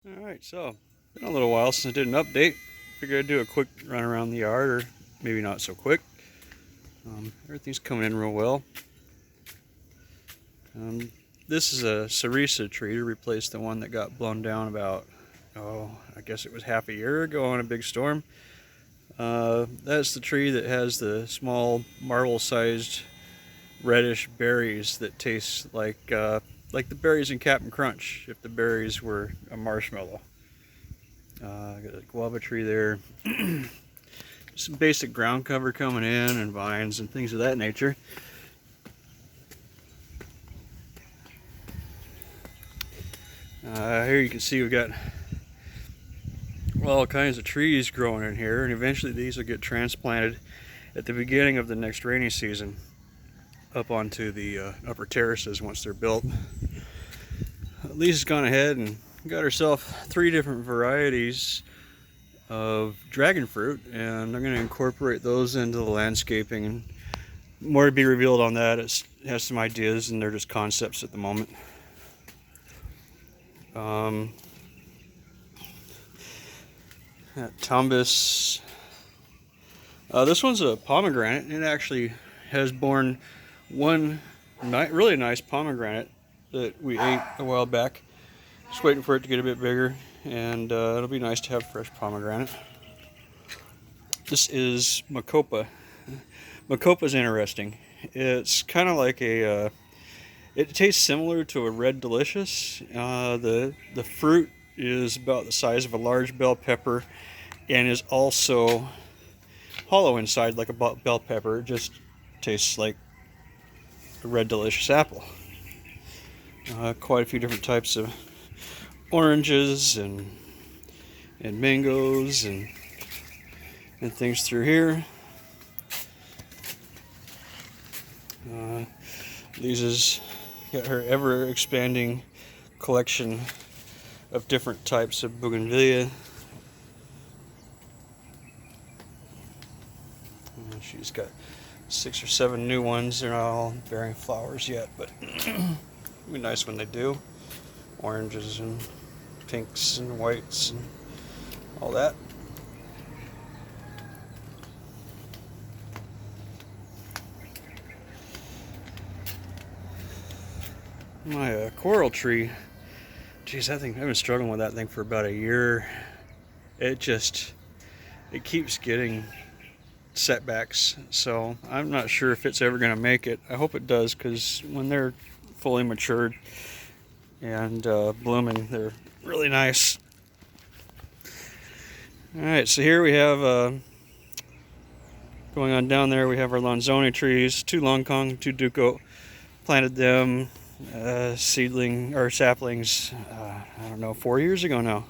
Alright, so been a little while since I did an update. Figured I'd do a quick run around the yard, or maybe not so quick. Everything's coming in real well. This is a cerisa tree to replace the one that got blown down about, I guess it was half a year ago on a big storm. That's the tree that has the small marble-sized reddish berries that taste like the berries in Cap'n Crunch if the berries were a marshmallow. Got a guava tree there. Some basic ground cover coming in and vines and things of that nature. Here you can see we've got all kinds of trees growing in here, and eventually these will get transplanted at the beginning of the next rainy season up onto the upper terraces once they're built. Lisa's gone ahead and got herself 3 different varieties of dragon fruit, and I'm going to incorporate those into the landscaping, and more to be revealed on that. It has some ideas and they're just concepts at the moment. Tumbus. This one's a pomegranate. It actually has borne one really nice pomegranate that we ate a while back. Just waiting for it to get a bit bigger, and it'll be nice to have fresh pomegranate. This is Macopa. Macopa's interesting. It's kind of like it tastes similar to a red delicious. The fruit is about the size of a large bell pepper and is also hollow inside like a bell pepper. It just tastes like a red delicious apple. Quite a few different types of oranges and mangoes and things through here. Lisa's got her ever expanding collection of different types of bougainvillea. She's got 6 or 7 new ones. They're not all bearing flowers yet, but it'll be nice when they do. Oranges and pinks and whites and all that. My coral tree, geez, I've been struggling with that thing for about a year. It keeps getting setbacks, so I'm not sure if it's ever going to make it. I hope it does, because when they're fully matured and blooming, they're really nice. Alright, so here we have going on down there, we have our Lonzoni trees, 2 Long Kong, 2 Duco. Planted them seedling or saplings, I don't know, 4 years ago now.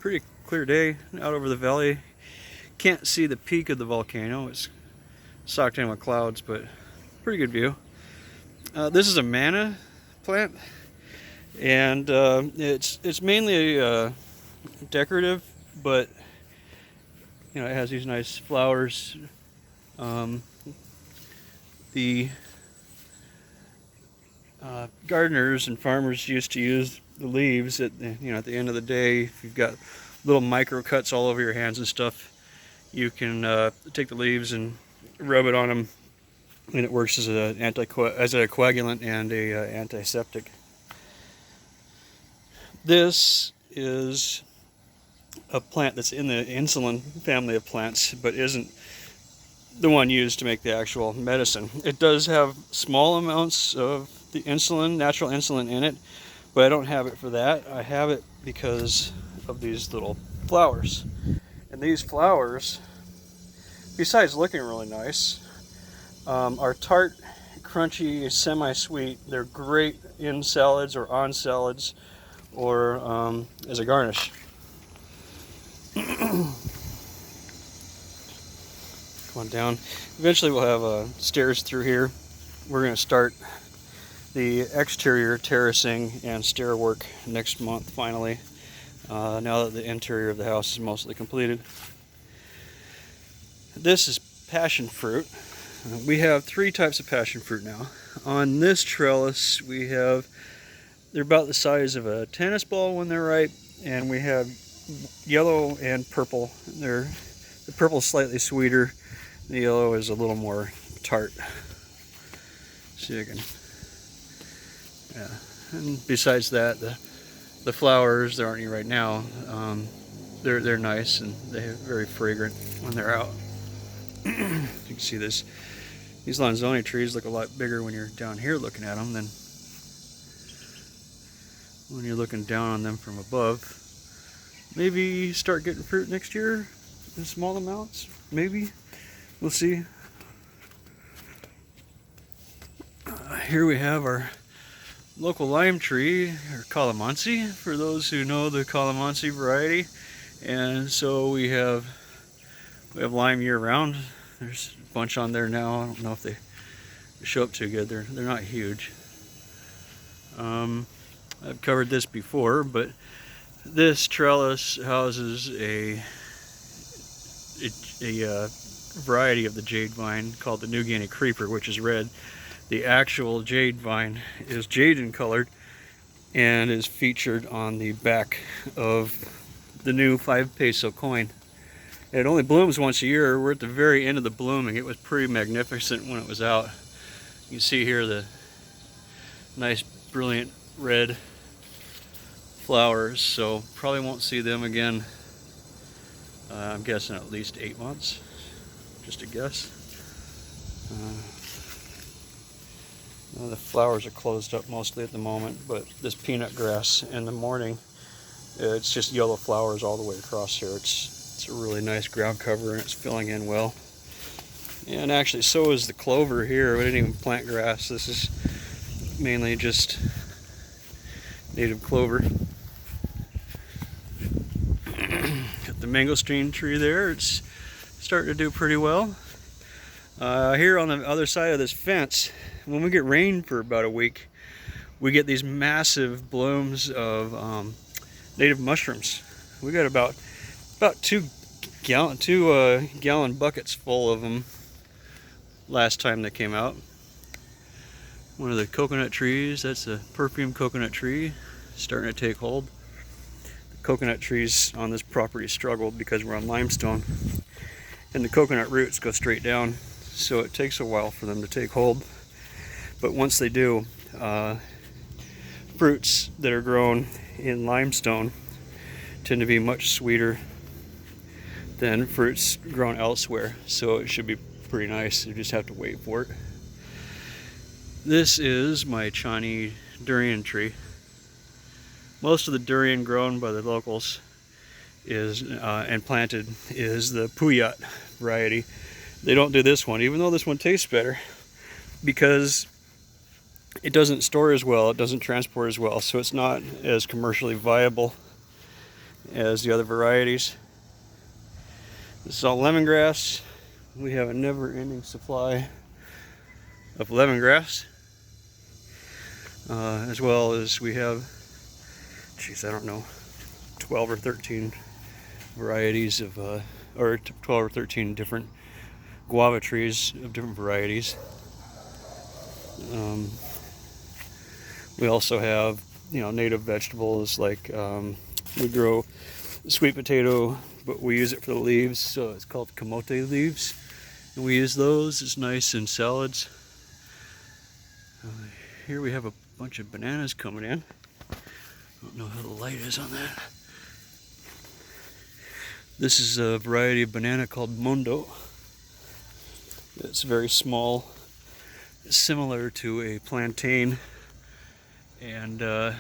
Pretty clear day out over the valley. Can't see the peak of the volcano, it's socked in with clouds, but pretty good view. This is a manna plant, and it's mainly decorative, but it has these nice flowers. The gardeners and farmers used to use the leaves at at the end of the day. If you've got little micro cuts all over your hands and stuff, you can take the leaves and rub it on them, and it works as a coagulant and a antiseptic. This is a plant that's in the insulin family of plants, but isn't the one used to make the actual medicine. It does have small amounts of the insulin, natural insulin in it, but I don't have it for that. I have it because of these little flowers. And these flowers, besides looking really nice, are tart, crunchy, semi-sweet. They're great in salads or on salads or as a garnish. Come on down. Eventually we'll have stairs through here. We're going to start the exterior terracing and stair work next month finally, now that the interior of the house is mostly completed. This is passion fruit. We have 3 types of passion fruit now. On this trellis we have They're about the size of a tennis ball when they're ripe, and we have yellow and purple. The purple is slightly sweeter. The yellow is a little more tart. See if I can, yeah. And besides that, the flowers, there aren't any right now. They're nice and they're very fragrant when they're out. You can see this. These Lanzoni trees look a lot bigger when you're down here looking at them than when you're looking down on them from above. Maybe start getting fruit next year in small amounts. Maybe. We'll see. Here we have our local lime tree, or calamansi, for those who know the calamansi variety. And so we have lime year round. There's a bunch on there now. I don't know if they show up too good. They're not huge. I've covered this before, but this trellis houses a variety of the jade vine called the New Guinea creeper, which is red. The actual jade vine is jade in colored and is featured on the back of the new 5 peso coin. It only blooms once a year. We're at the very end of the blooming. It was pretty magnificent when it was out. You can see here the nice brilliant red flowers, so probably won't see them again. I'm guessing at least 8 months, just a guess. The flowers are closed up mostly at the moment, but this peanut grass in the morning, it's just yellow flowers all the way across here. It's a really nice ground cover and it's filling in well. And actually so is the clover here. We didn't even plant grass. This is mainly just native clover. Got the mangosteen tree there. It's starting to do pretty well. Here on the other side of this fence, when we get rain for about a week, we get these massive blooms of native mushrooms. We got about 2 gallon buckets full of them last time they came out. One of the coconut trees, that's a perfume coconut tree, starting to take hold. The coconut trees on this property struggled because we're on limestone, and the coconut roots go straight down, so it takes a while for them to take hold. But once they do, fruits that are grown in limestone tend to be much sweeter than fruits grown elsewhere, so it should be pretty nice. You just have to wait for it. This is my Chani durian tree. Most of the durian grown by the locals is and planted is the Puyat variety. They don't do this one, even though this one tastes better, because it doesn't store as well, it doesn't transport as well, so it's not as commercially viable as the other varieties. This is all lemongrass. We have a never-ending supply of lemongrass, as well as we have, I don't know, 12 or 13 varieties of, or 12 or 13 different guava trees of different varieties. We also have, native vegetables like we grow sweet potato, but we use it for the leaves, so it's called camote leaves, and we use those. It's nice in salads. Here we have a bunch of bananas coming in. I don't know how the light is on that. This is a variety of banana called Mondo. It's very small, similar to a plantain, and a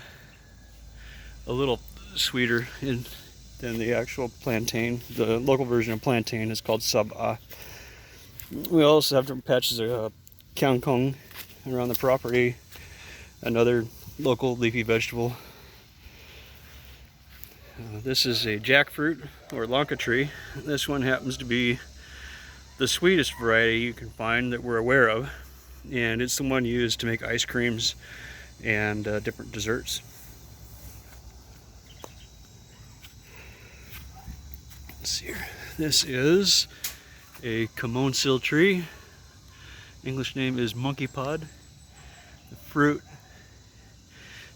little sweeter than the actual plantain. The local version of plantain is called Sab'a. We also have different patches of kangkong around the property, another local leafy vegetable. This is a jackfruit or Lanka tree. This one happens to be the sweetest variety you can find that we're aware of, and it's the one used to make ice creams and different desserts. Let's see here. This is a Kamonsil tree. English name is monkey pod. The fruit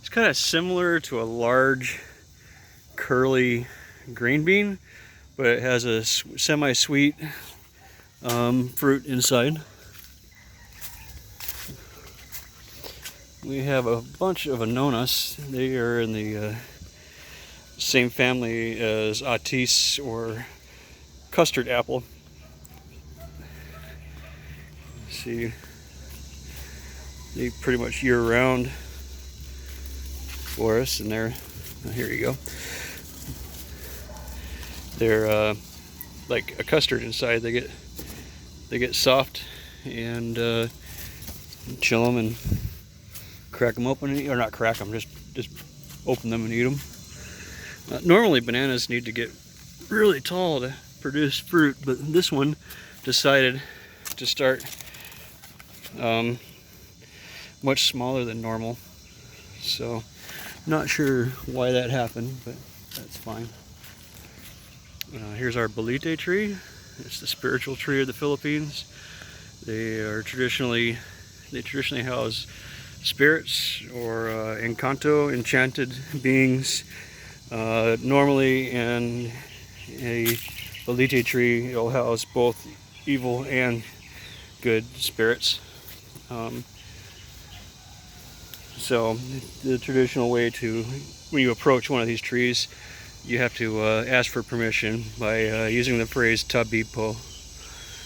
is kind of similar to a large curly green bean, but it has a semi-sweet fruit inside. We have a bunch of Anonas. They are in the same family as Otis or custard apple. See, they pretty much year-round for us, and they're, oh, here you go. They're like a custard inside. They get soft, and chill them and crack them open, or not crack them, just open them and eat them. Normally bananas need to get really tall to produce fruit, but this one decided to start much smaller than normal. So not sure why that happened, but that's fine. Here's our bolete tree. It's the spiritual tree of the Philippines. They traditionally house spirits or enchanted beings. Normally in a bolete tree, it'll house both evil and good spirits. So the traditional way to, when you approach one of these trees, you have to ask for permission by using the phrase tabi po,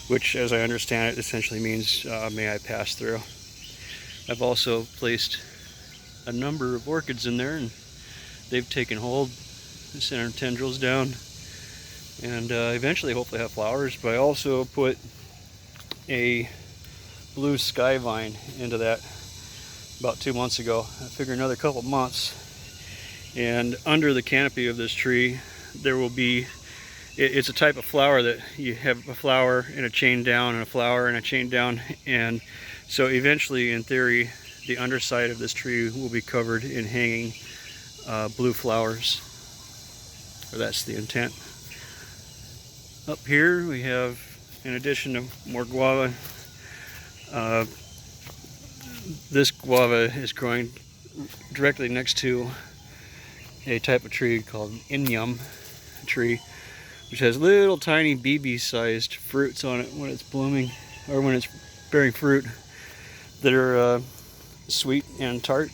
which, as I understand it, essentially means may I pass through. I've also placed a number of orchids in there, and they've taken hold. I sent our tendrils down, and eventually hopefully have flowers. But I also put a blue sky vine into that about 2 months ago. I figure another couple months, and under the canopy of this tree there will be, it's a type of flower that you have a flower and a chain down and a flower and a chain down, and so eventually, in theory, the underside of this tree will be covered in hanging blue flowers, or that's the intent. Up here we have, in addition to more guava, this guava is growing directly next to a type of tree called inyam tree, which has little tiny BB-sized fruits on it when it's blooming, or when it's bearing fruit, that are sweet and tart.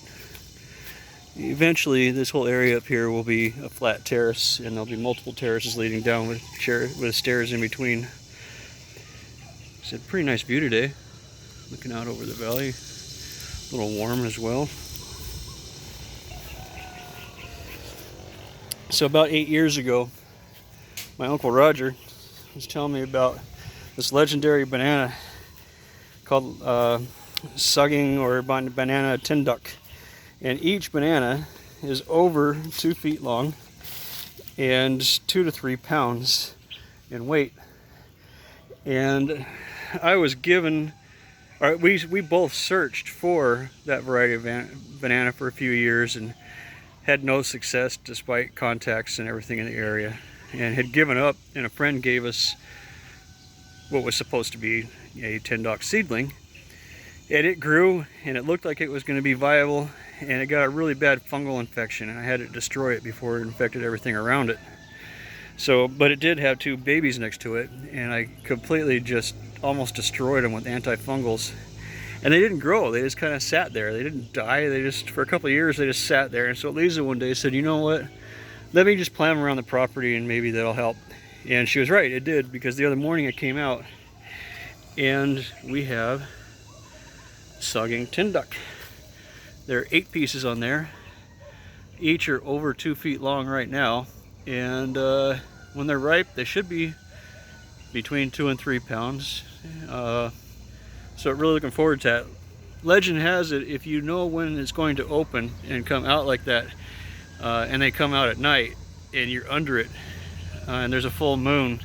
Eventually this whole area up here will be a flat terrace, and there'll be multiple terraces leading down with stairs in between. It's a pretty nice view today, looking out over the valley. A little warm as well. So about 8 years ago, my Uncle Roger was telling me about this legendary banana called sugging or banana tinduk, and each banana is over 2 feet long and 2 to 3 pounds in weight. And I was given, or we both searched for that variety of banana for a few years and had no success despite contacts and everything in the area, and had given up, and a friend gave us what was supposed to be a tinduk seedling. And it grew, and it looked like it was going to be viable, and it got a really bad fungal infection, and I had to destroy it before it infected everything around it. So, but it did have 2 babies next to it, and I completely just almost destroyed them with antifungals. And they didn't grow, they just kind of sat there. They didn't die, they just, for a couple of years, they just sat there. And so Lisa one day said, you know what, let me just plant them around the property and maybe that'll help. And she was right, it did, because the other morning it came out, and we have sugging tinduk. There are 8 pieces on there. Each are over 2 feet long right now, and when they're ripe they should be between 2 and 3 pounds. So really looking forward to that. Legend has it, if you know when it's going to open and come out like that, and they come out at night and you're under it, and there's a full moon,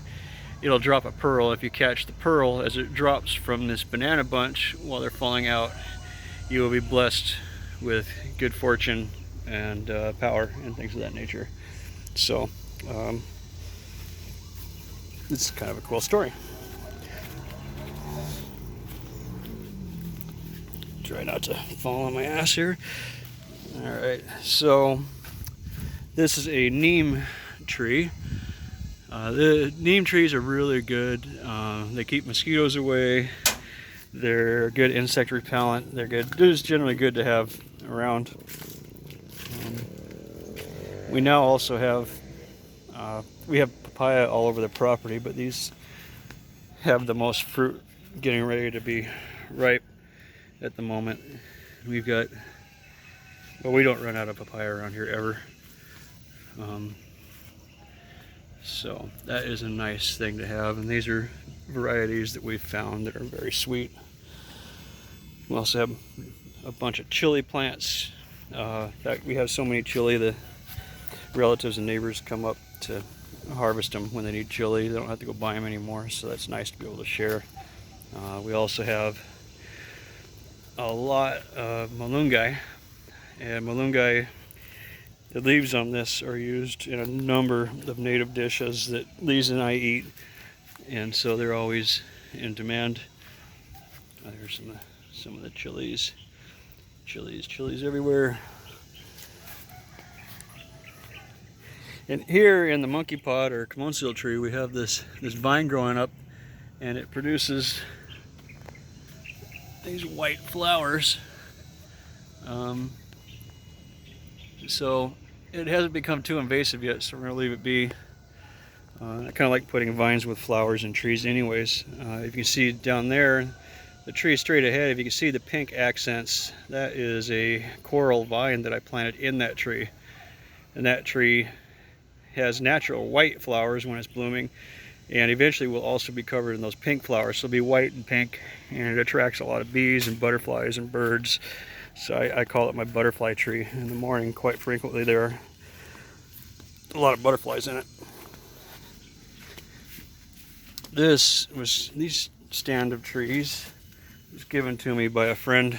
it'll drop a pearl. If you catch the pearl as it drops from this banana bunch while they're falling out, you will be blessed with good fortune and power and things of that nature. So it's kind of a cool story. Try not to fall on my ass here. Alright, so this is a neem tree. The neem trees are really good. They keep mosquitoes away. They're good insect repellent. They're just generally good to have around. We now also have we have papaya all over the property, but these have the most fruit getting ready to be ripe at the moment. We've got, well, we don't run out of papaya around here ever. So that is a nice thing to have, and these are varieties that we've found that are very sweet. We also have a bunch of chili plants. In fact, we have so many chili, the relatives and neighbors come up to harvest them when they need chili. They don't have to go buy them anymore, so that's nice to be able to share. We also have a lot of malunggay, and malunggay, the leaves on this are used in a number of native dishes that Lisa and I eat, and so they're always in demand. There's some of the chilies everywhere. And here in the monkey pod or Camonsil tree, we have this vine growing up, and it produces these white flowers. So it hasn't become too invasive yet, so we're going to leave it be. I kind of like putting vines with flowers in trees anyways. If you can see down there, the tree is straight ahead. If you can see the pink accents, that is a coral vine that I planted in that tree. And that tree has natural white flowers when it's blooming, and eventually will also be covered in those pink flowers. So it'll be white and pink, and it attracts a lot of bees and butterflies and birds. So I call it my butterfly tree. In the morning, quite frequently, there are a lot of butterflies in it. These stand of trees was given to me by a friend,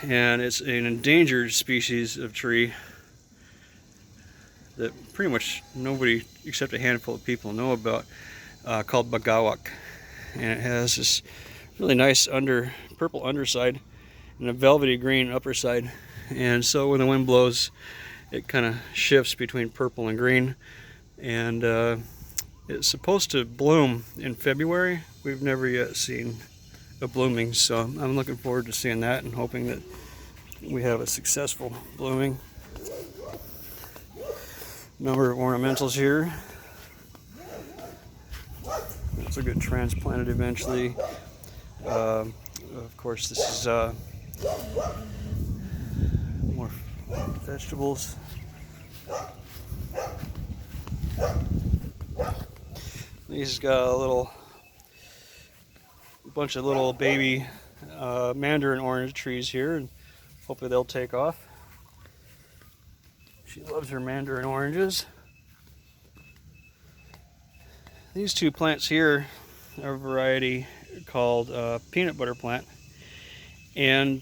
and it's an endangered species of tree that pretty much nobody except a handful of people know about, called bagawak. And it has this really nice purple underside and a velvety green upper side. And so when the wind blows, it kind of shifts between purple and green. And it's supposed to bloom in February. We've never yet seen a blooming, so I'm looking forward to seeing that and hoping that we have a successful blooming. Number of ornamentals here. Those will get transplanted eventually. Of course, this is more vegetables. These got a bunch of little baby mandarin orange trees here, and hopefully they'll take off. She loves her mandarin oranges. These two plants here are a variety called peanut butter plant, and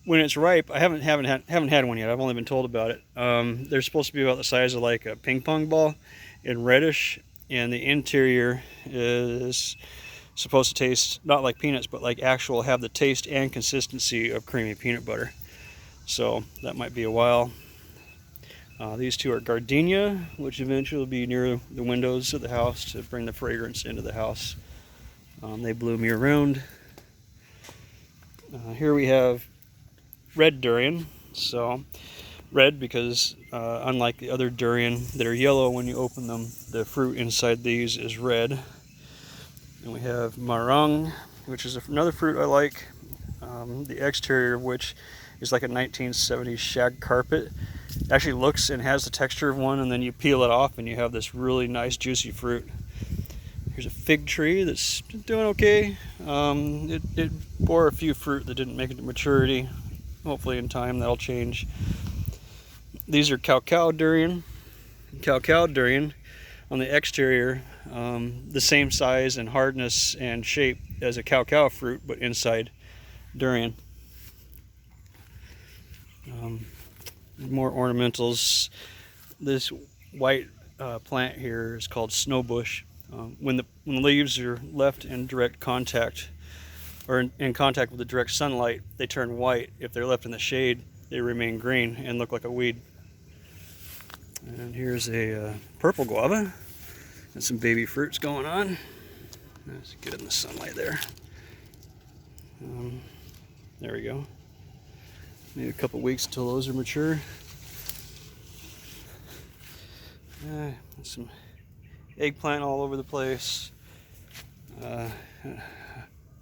when it's ripe, I haven't had one yet. I've only been told about it. They're supposed to be about the size of like a ping pong ball and reddish, and the interior is supposed to taste not like peanuts, but like have the taste and consistency of creamy peanut butter. So that might be a while. These two are gardenia, which eventually will be near the windows of the house to bring the fragrance into the house. They bloom year round. Here we have red durian. So red because unlike the other durian that are yellow when you open them, the fruit inside these is red. And we have marang, which is another fruit I like. The exterior of which is like a 1970s shag carpet. It actually looks and has the texture of one, and then you peel it off and you have this really nice juicy fruit. Here's a fig tree that's doing okay. It bore a few fruit that didn't make it to maturity. Hopefully in time that'll change. These are cow durian. Cow durian on the exterior, the same size and hardness and shape as a cow fruit, but inside durian. More ornamentals. This white plant here is called snowbush. When the leaves are left in direct contact or in contact with the direct sunlight, they turn white. If they're left in the shade, they remain green and look like a weed. And here's a purple guava and some baby fruits going on. Let's get in the sunlight there. There we go. Maybe a couple weeks until those are mature. Some eggplant all over the place.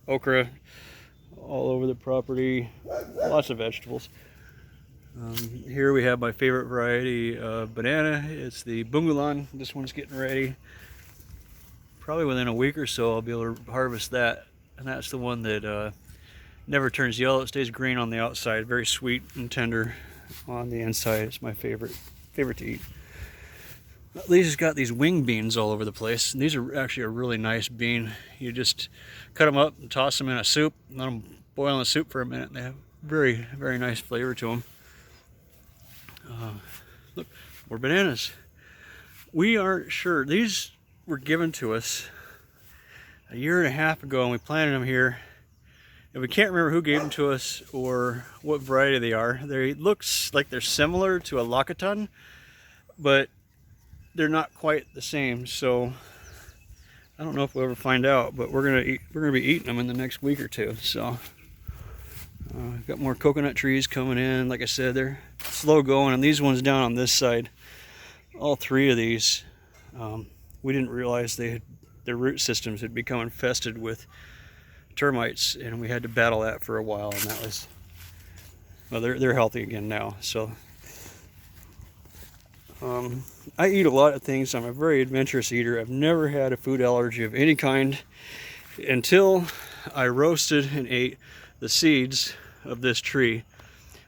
Okra all over the property. Lots of vegetables. Here we have my favorite variety of banana. It's the Bungulan. This one's getting ready. Probably within a week or so I'll be able to harvest that. And that's the one that never turns yellow. It stays green on the outside. Very sweet and tender on the inside. It's my favorite to eat. Lisa's got these wing beans all over the place. And these are actually a really nice bean. You just cut them up and toss them in a soup. Let them boil in the soup for a minute. They have very, very nice flavor to them. Look, more bananas. We aren't sure. These were given to us a year and a half ago, and we planted them here. And we can't remember who gave them to us or what variety they are. They looks like they're similar to a Lacatan, but they're not quite the same. So I don't know if we'll ever find out, but we're gonna be eating them in the next week or two. So got more coconut trees coming in. Like I said, they're slow going, and these ones down on this side, all three of these, we didn't realize their root systems had become infested with termites, and we had to battle that for a while. And that was, well, they're healthy again now. So I eat a lot of things. I'm a very adventurous eater. I've never had a food allergy of any kind until I roasted and ate the seeds of this tree,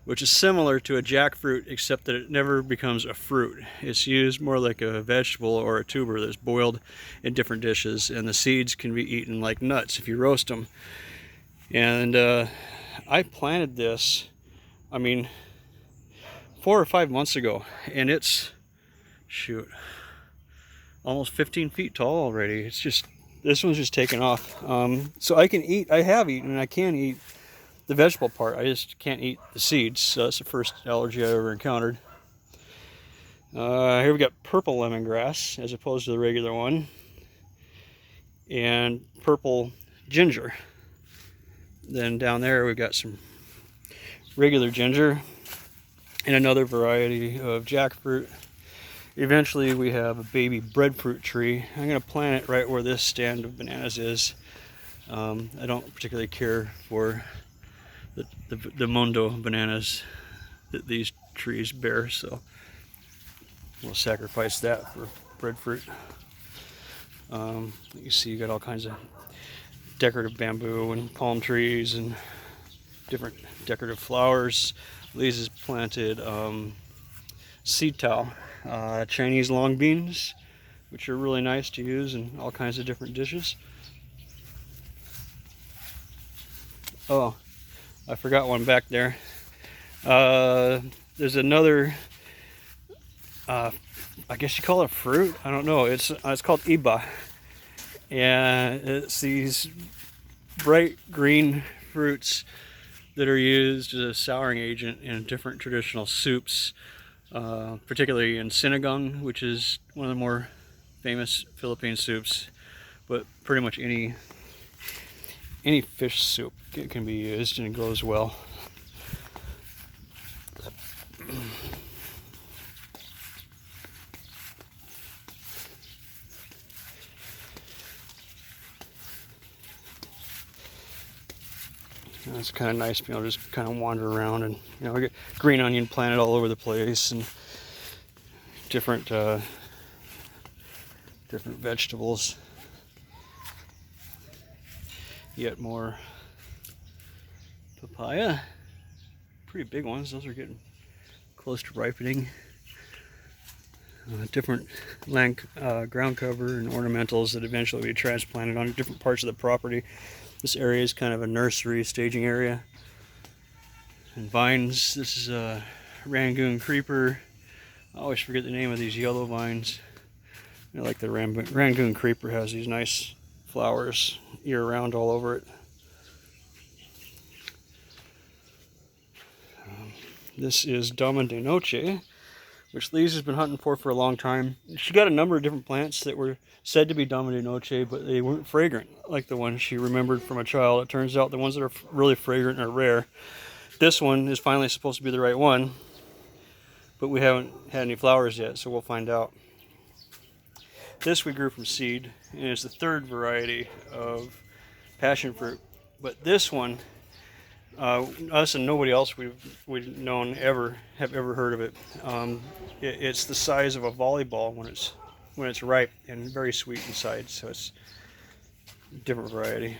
which is similar to a jackfruit, except that it never becomes a fruit. It's used more like a vegetable or a tuber that's boiled in different dishes, and the seeds can be eaten like nuts if you roast them. And I planted this, I mean, 4 or 5 months ago, and it's, shoot, almost 15 feet tall already. It's just, this one's just taken off. So I can eat, I have eaten, and I can eat the vegetable part. I just can't eat the seeds. So that's the first allergy I ever encountered. Here we got purple lemongrass as opposed to the regular one, and purple ginger. Then down there we've got some regular ginger and another variety of jackfruit. Eventually we have a baby breadfruit tree. I'm going to plant it right where this stand of bananas is. I don't particularly care for the Mundo bananas that these trees bear, so we'll sacrifice that for breadfruit. You see, you got all kinds of decorative bamboo and palm trees and different decorative flowers. Lisa's planted seed towel, Chinese long beans, which are really nice to use in all kinds of different dishes. Oh, I forgot one back there. There's another, I guess you call it a fruit. I don't know. It's called iba, and it's these bright green fruits that are used as a souring agent in different traditional soups, particularly in sinigang, which is one of the more famous Philippine soups. But pretty much any fish soup can be used, and it goes well. It's kind of nice, you know, just kind of wander around, and you know, I get green onion planted all over the place, and different vegetables. Yet more papaya, pretty big ones. Those are getting close to ripening. Different ground cover and ornamentals that eventually will be transplanted on different parts of the property. This area is kind of a nursery staging area. And vines, this is a Rangoon creeper. I always forget the name of these yellow vines. I like the Rangoon creeper, has these nice flowers year-round all over it. This is Dama de Noche, which Lise has been hunting for a long time. She got a number of different plants that were said to be Dama de Noche, but they weren't fragrant like the ones she remembered from a child. It turns out the ones that are really fragrant are rare. This one is finally supposed to be the right one, but we haven't had any flowers yet, so we'll find out. This we grew from seed, and it's the third variety of passion fruit. But this one, us and nobody else we've known have ever heard of it. It's the size of a volleyball when it's ripe, and very sweet inside. So it's a different variety.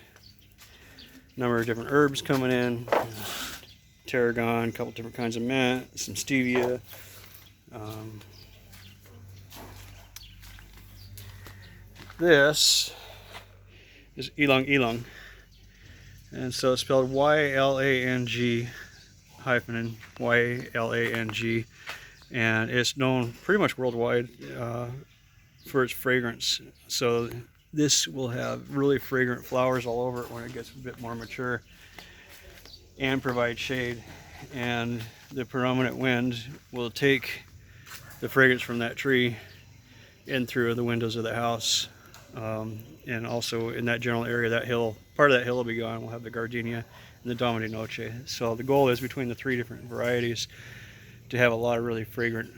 Number of different herbs coming in: tarragon, a couple different kinds of mint, some stevia. This is ylang ylang, and so it's spelled Y-L-A-N-G hyphen Y-L-A-N-G, and it's known pretty much worldwide for its fragrance. So this will have really fragrant flowers all over it when it gets a bit more mature, and provide shade, and the predominant wind will take the fragrance from that tree in through the windows of the house. And also in that general area, that hill, part of that hill will be gone. We'll have the gardenia and the Dama de Noche. So the goal is, between the three different varieties, to have a lot of really fragrant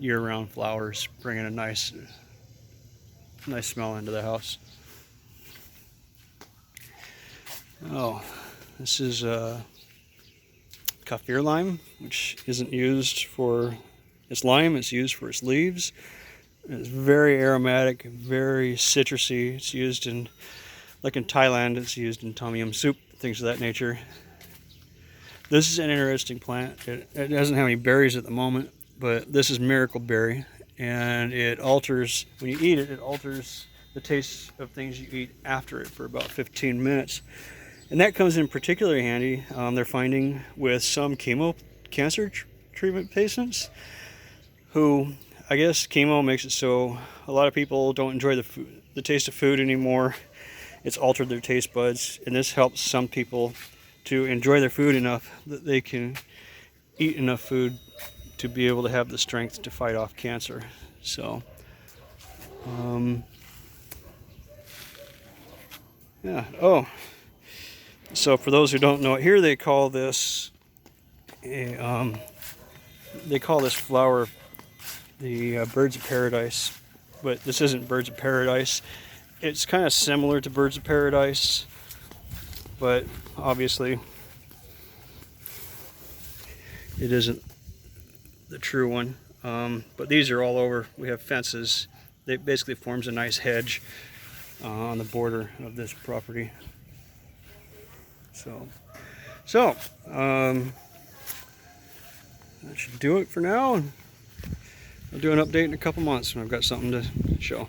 year-round flowers, bringing a nice smell into the house. Oh, this is kaffir lime, which isn't used for its lime, it's used for its leaves. It's very aromatic, very citrusy. It's used in, like in Thailand, it's used in tom yum soup, things of that nature. This is an interesting plant. It doesn't have any berries at the moment, but this is miracle berry, and it alters, when you eat it, it alters the taste of things you eat after it for about 15 minutes. And that comes in particularly handy, they're finding, with some cancer treatment patients who, I guess chemo makes it so a lot of people don't enjoy the taste of food anymore. It's altered their taste buds, and this helps some people to enjoy their food enough that they can eat enough food to be able to have the strength to fight off cancer. So, yeah. Oh, so for those who don't know it, here they call this flower the birds of paradise, but this isn't birds of paradise. It's kind of similar to birds of paradise, but obviously it isn't the true one. But these are all over. We have fences. It basically forms a nice hedge on the border of this property. So that should do it for now. I'll do an update in a couple months when I've got something to show.